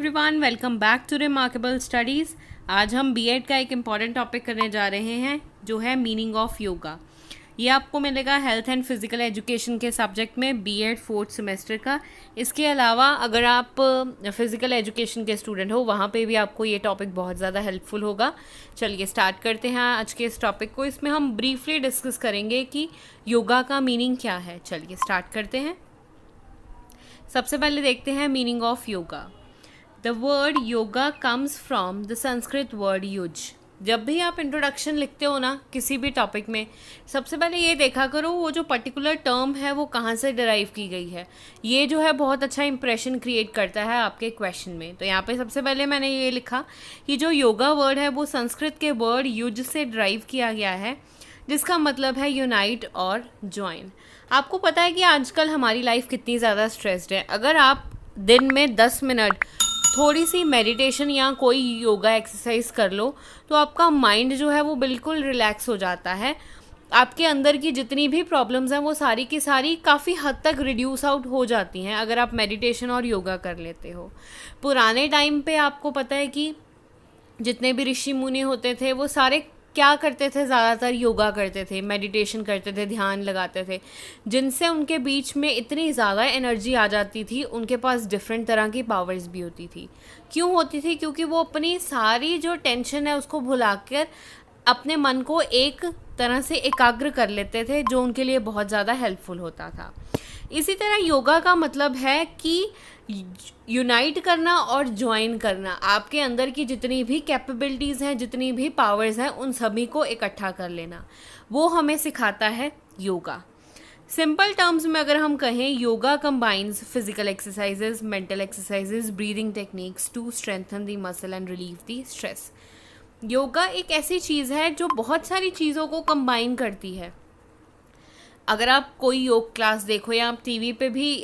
Everyone, welcome back to remarkable studies. आज हम BEd का एक इम्पॉर्टेंट टॉपिक करने जा रहे हैं जो है मीनिंग ऑफ योगा। ये आपको मिलेगा हेल्थ एंड फिजिकल एजुकेशन के सब्जेक्ट में बीएड फोर्थ सेमेस्टर का। इसके अलावा अगर आप फिजिकल एजुकेशन के स्टूडेंट हो वहाँ पे भी आपको ये टॉपिक बहुत ज़्यादा हेल्पफुल होगा। चलिए स्टार्ट करते हैं आज के इस टॉपिक को। इसमें हम ब्रीफली डिस्कस करेंगे कि योगा का मीनिंग क्या है। चलिए स्टार्ट करते हैं। सबसे पहले देखते हैं meaning of yoga. The word yoga comes from the Sanskrit word use. जब भी आप इंट्रोडक्शन लिखते हो ना किसी भी टॉपिक में, सबसे पहले ये देखा करो वो जो पर्टिकुलर टर्म है वो कहाँ से डिराइव की गई है। ये जो है बहुत अच्छा इंप्रेशन क्रिएट करता है आपके क्वेश्चन में। तो यहाँ पे सबसे पहले मैंने ये लिखा कि जो योगा वर्ड है वो संस्कृत के वर्ड युज से डिराइव किया गया है, जिसका मतलब है यूनाइट और ज्वाइन। आपको पता है कि आजकल हमारी लाइफ कितनी ज़्यादा स्ट्रेस्ड है। अगर आप दिन में 10 मिनट थोड़ी सी मेडिटेशन या कोई योगा एक्सरसाइज कर लो तो आपका माइंड जो है वो बिल्कुल रिलैक्स हो जाता है। आपके अंदर की जितनी भी प्रॉब्लम्स हैं वो सारी की सारी काफ़ी हद तक रिड्यूस आउट हो जाती हैं अगर आप मेडिटेशन और योगा कर लेते हो। पुराने टाइम पे आपको पता है कि जितने भी ऋषि मुनि होते थे वो सारे क्या करते थे, ज़्यादातर योगा करते थे, मेडिटेशन करते थे, ध्यान लगाते थे, जिनसे उनके बीच में इतनी ज़्यादा एनर्जी आ जाती थी। उनके पास डिफरेंट तरह की पावर्स भी होती थी। क्यों होती थी? क्योंकि वो अपनी सारी जो टेंशन है उसको भुलाकर अपने मन को एक तरह से एकाग्र कर लेते थे, जो उनके लिए बहुत ज़्यादा हेल्पफुल होता था। इसी तरह योगा का मतलब है कि यूनाइट करना और ज्वाइन करना। आपके अंदर की जितनी भी कैपेबिलिटीज़ हैं, जितनी भी पावर्स हैं, उन सभी को इकट्ठा कर लेना, वो हमें सिखाता है योगा। सिंपल टर्म्स में अगर हम कहें, yoga combines physical exercises, mental exercises, breathing techniques to strengthen the muscle and relieve the stress. Yoga एक ऐसी चीज़ है जो बहुत सारी चीज़ों को कंबाइन करती है। अगर आप कोई योग क्लास देखो या आप टीवी पे भी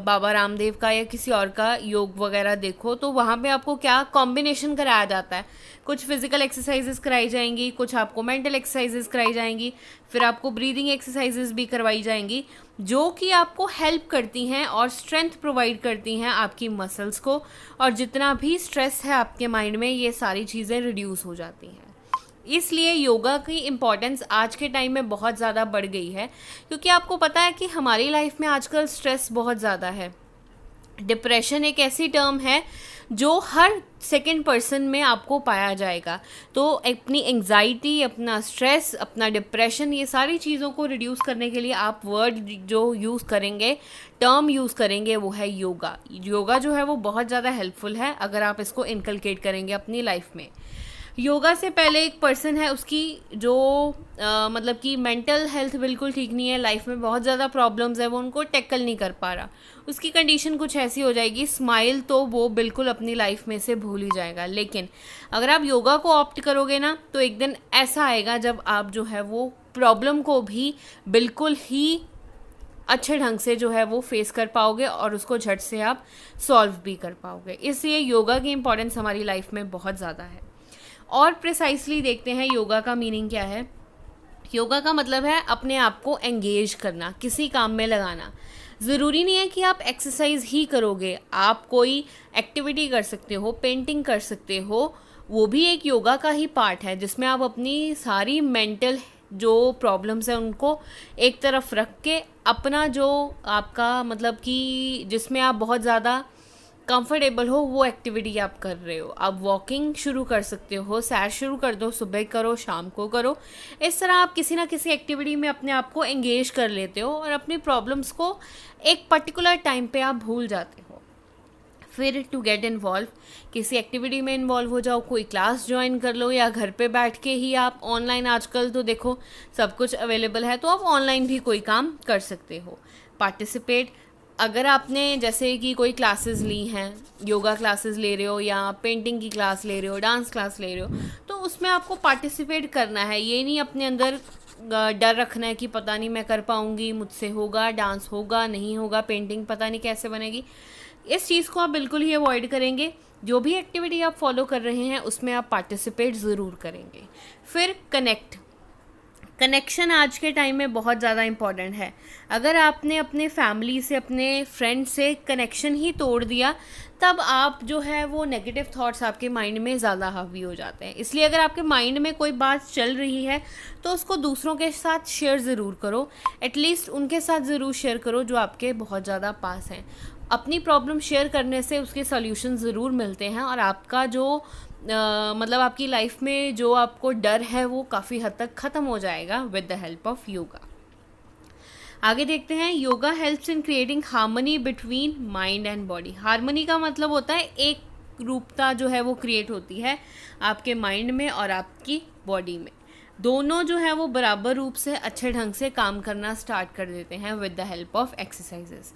बाबा रामदेव का या किसी और का योग वगैरह देखो, तो वहाँ पे आपको क्या कॉम्बिनेशन कराया जाता है। कुछ फिजिकल एक्सरसाइजेस कराई जाएंगी, कुछ आपको मेंटल एक्सरसाइजेस कराई जाएंगी, फिर आपको ब्रीदिंग एक्सरसाइजेस भी करवाई जाएंगी, जो कि आपको हेल्प करती हैं और स्ट्रेंथ प्रोवाइड करती हैं आपकी मसल्स को। और जितना भी स्ट्रेस है आपके माइंड में, ये सारी चीज़ें रिड्यूस हो जाती हैं। इसलिए योगा की इम्पॉर्टेंस आज के टाइम में बहुत ज़्यादा बढ़ गई है, क्योंकि आपको पता है कि हमारी लाइफ में आजकल स्ट्रेस बहुत ज़्यादा है। डिप्रेशन एक ऐसी टर्म है जो हर सेकंड पर्सन में आपको पाया जाएगा। तो अपनी एंग्जाइटी, अपना स्ट्रेस, अपना डिप्रेशन, ये सारी चीज़ों को रिड्यूस करने के लिए आप वर्ड जो यूज़ करेंगे, टर्म यूज़ करेंगे, वो है योगा। योगा जो है वो बहुत ज़्यादा हेल्पफुल है अगर आप इसको इनकलकेट करेंगे अपनी लाइफ में। योगा से पहले एक पर्सन है, उसकी जो मतलब कि मेंटल हेल्थ बिल्कुल ठीक नहीं है, लाइफ में बहुत ज़्यादा प्रॉब्लम्स है, वो उनको टैकल नहीं कर पा रहा, उसकी कंडीशन कुछ ऐसी हो जाएगी, स्माइल तो वो बिल्कुल अपनी लाइफ में से भूल ही जाएगा। लेकिन अगर आप योगा को ऑप्ट करोगे ना, तो एक दिन ऐसा आएगा जब आप जो है वो प्रॉब्लम को भी बिल्कुल ही अच्छे ढंग से जो है वो फेस कर पाओगे और उसको झट से आप सॉल्व भी कर पाओगे। इसलिए योगा की इम्पोर्टेंस हमारी लाइफ में बहुत ज़्यादा है। और प्रिसाइसली देखते हैं योगा का मीनिंग क्या है। योगा का मतलब है अपने आप को एंगेज करना, किसी काम में लगाना। ज़रूरी नहीं है कि आप एक्सरसाइज ही करोगे, आप कोई एक्टिविटी कर सकते हो, पेंटिंग कर सकते हो, वो भी एक योगा का ही पार्ट है, जिसमें आप अपनी सारी मेंटल जो प्रॉब्लम्स हैं उनको एक तरफ रख के अपना जो आपका मतलब कि जिसमें आप बहुत ज़्यादा कंफर्टेबल हो वो एक्टिविटी आप कर रहे हो। आप वॉकिंग शुरू कर सकते हो, सैर शुरू कर दो, सुबह करो, शाम को करो। इस तरह आप किसी ना किसी एक्टिविटी में अपने आप को एंगेज कर लेते हो और अपनी प्रॉब्लम्स को एक पर्टिकुलर टाइम पे आप भूल जाते हो। फिर टू गेट इन्वॉल्व, किसी एक्टिविटी में इन्वॉल्व हो जाओ, कोई क्लास ज्वाइन कर लो, या घर पे बैठ के ही आप ऑनलाइन, आजकल तो देखो सब कुछ अवेलेबल है, तो आप ऑनलाइन भी कोई काम कर सकते हो। पार्टिसिपेट, अगर आपने जैसे कि कोई क्लासेस ली हैं, योगा क्लासेस ले रहे हो या पेंटिंग की क्लास ले रहे हो, डांस क्लास ले रहे हो, तो उसमें आपको पार्टिसिपेट करना है। ये नहीं अपने अंदर डर रखना है कि पता नहीं मैं कर पाऊँगी, मुझसे होगा, डांस होगा नहीं होगा, पेंटिंग पता नहीं कैसे बनेगी। इस चीज़ को आप बिल्कुल ही अवॉइड करेंगे। जो भी एक्टिविटी आप फॉलो कर रहे हैं उसमें आप पार्टिसिपेट ज़रूर करेंगे। फिर कनेक्ट कनेक्शन आज के टाइम में बहुत ज़्यादा इम्पॉर्टेंट है। अगर आपने अपने फैमिली से, अपने फ्रेंड से कनेक्शन ही तोड़ दिया, तब आप जो है वो नेगेटिव थॉट्स आपके माइंड में ज़्यादा हावी हो जाते हैं। इसलिए अगर आपके माइंड में कोई बात चल रही है तो उसको दूसरों के साथ शेयर ज़रूर करो, एटलीस्ट उनके साथ ज़रूर शेयर करो जो आपके बहुत ज़्यादा पास हैं। अपनी प्रॉब्लम शेयर करने से उसके सॉल्यूशन ज़रूर मिलते हैं और आपका जो मतलब आपकी लाइफ में जो आपको डर है वो काफ़ी हद तक ख़त्म हो जाएगा with the help of yoga. आगे देखते हैं, yoga helps in creating harmony between mind and body. Harmony का मतलब होता है एक रूपता जो है वो क्रिएट होती है आपके माइंड में और आपकी बॉडी में। दोनों जो है वो बराबर रूप से अच्छे ढंग से काम करना स्टार्ट कर देते हैं with the help of exercises.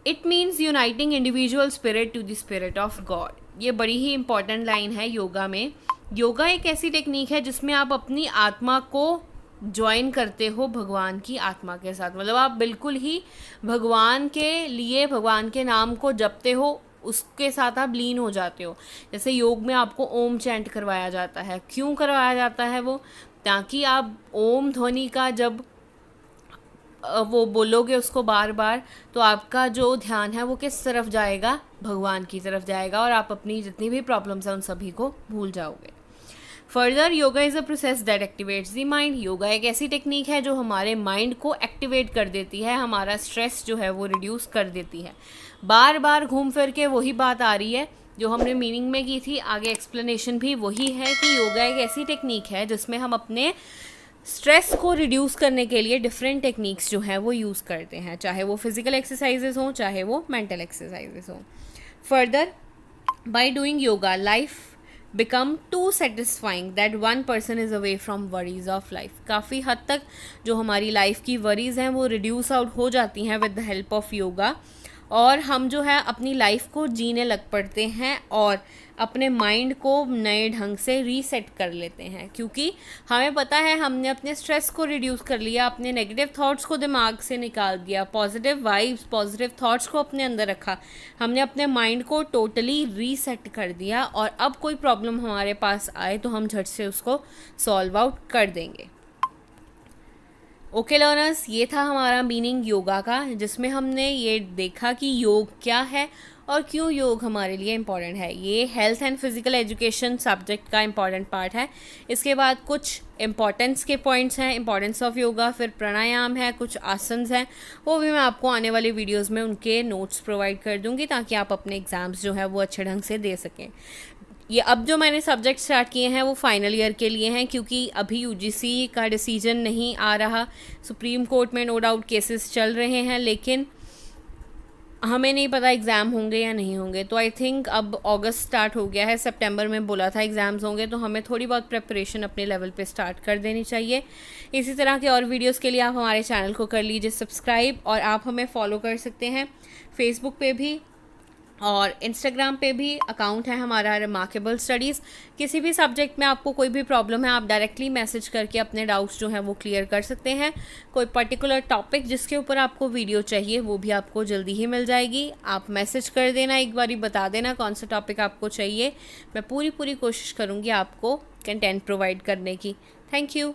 It means uniting individual spirit to the spirit of god. ये बड़ी ही इंपॉर्टेंट लाइन है योगा में। योगा एक ऐसी टेक्निक है जिसमें आप अपनी आत्मा को ज्वाइन करते हो भगवान की आत्मा के साथ। मतलब आप बिल्कुल ही भगवान के लिए, भगवान के नाम को जपते हो, उसके साथ आप लीन हो जाते हो। जैसे योग में आपको ओम चैंट करवाया जाता है। क्यों करवाया जाता है वो? ताकि आप ओम ध्वनि का जब वो बोलोगे उसको बार बार, तो आपका जो ध्यान है वो किस तरफ जाएगा? भगवान की तरफ जाएगा और आप अपनी जितनी भी प्रॉब्लम्स हैं उन सभी को भूल जाओगे। Further, yoga is a process that activates the mind. Yoga एक ऐसी टेक्निक है जो हमारे माइंड को एक्टिवेट कर देती है, हमारा स्ट्रेस जो है वो रिड्यूस कर देती है। बार बार घूम फिर के वही बात आ रही है जो हमने मीनिंग में की थी। आगे एक्सप्लेनेशन भी वही है कि योगा एक ऐसी टेक्निक है जिसमें हम अपने स्ट्रेस को रिड्यूस करने के लिए डिफरेंट टेक्निक्स जो है वो यूज़ करते हैं, चाहे वो फिजिकल एक्सरसाइजेज हों, चाहे वो मेंटल एक्सरसाइजेज हों। Further, by doing yoga life become too satisfying that one person is away from worries of life. काफ़ी हद तक जो हमारी लाइफ की वरीज हैं वो रिड्यूस आउट हो जाती हैं with the help of yoga, और हम जो है अपनी लाइफ को जीने लग पड़ते हैं और अपने माइंड को नए ढंग से रीसेट कर लेते हैं। क्योंकि हमें पता है हमने अपने स्ट्रेस को रिड्यूस कर लिया, अपने नेगेटिव थॉट्स को दिमाग से निकाल दिया, पॉजिटिव वाइब्स, पॉजिटिव थॉट्स को अपने अंदर रखा, हमने अपने माइंड को टोटली रीसेट कर दिया, और अब कोई प्रॉब्लम हमारे पास आए तो हम झट से उसको सॉल्व आउट कर देंगे। ओके लर्नर्स, ये था हमारा मीनिंग योगा का, जिसमें हमने ये देखा कि योग क्या है और क्यों योग हमारे लिए इम्पॉर्टेंट है। ये health and physical education subject का इम्पॉर्टेंट पार्ट है। इसके बाद कुछ इम्पॉर्टेंस के पॉइंट्स हैं, इम्पॉर्टेंस ऑफ योगा, फिर प्राणायाम है, कुछ आसन्स हैं, वो भी मैं आपको आने वाले वीडियोज़ में उनके नोट्स प्रोवाइड कर दूँगी ताकि आप अपने एग्ज़ाम्स जो है वो अच्छे ढंग से दे सकें। ये अब जो मैंने सब्जेक्ट स्टार्ट किए हैं वो फाइनल ईयर के लिए हैं, क्योंकि अभी यूजीसी का डिसीजन नहीं आ रहा। सुप्रीम कोर्ट में नो डाउट केसेस चल रहे हैं, लेकिन हमें नहीं पता एग्ज़ाम होंगे या नहीं होंगे। तो आई थिंक अब अगस्त स्टार्ट हो गया है, सितंबर में बोला था एग्ज़ाम्स होंगे, तो हमें थोड़ी बहुत प्रिपरेशन अपने लेवल पे स्टार्ट कर देनी चाहिए। इसी तरह के और वीडियोस के लिए आप हमारे चैनल को कर लीजिए सब्सक्राइब, और आप हमें फॉलो कर सकते हैं फेसबुक पे भी और इंस्टाग्राम पे भी अकाउंट है हमारा रिमार्केबल स्टडीज़। किसी भी सब्जेक्ट में आपको कोई भी प्रॉब्लम है, आप डायरेक्टली मैसेज करके अपने डाउट्स जो हैं वो क्लियर कर सकते हैं। कोई पर्टिकुलर टॉपिक जिसके ऊपर आपको वीडियो चाहिए वो भी आपको जल्दी ही मिल जाएगी। आप मैसेज कर देना, एक बारी बता देना कौन सा टॉपिक आपको चाहिए। मैं पूरी कोशिश करूँगी आपको कंटेंट प्रोवाइड करने की। Thank you.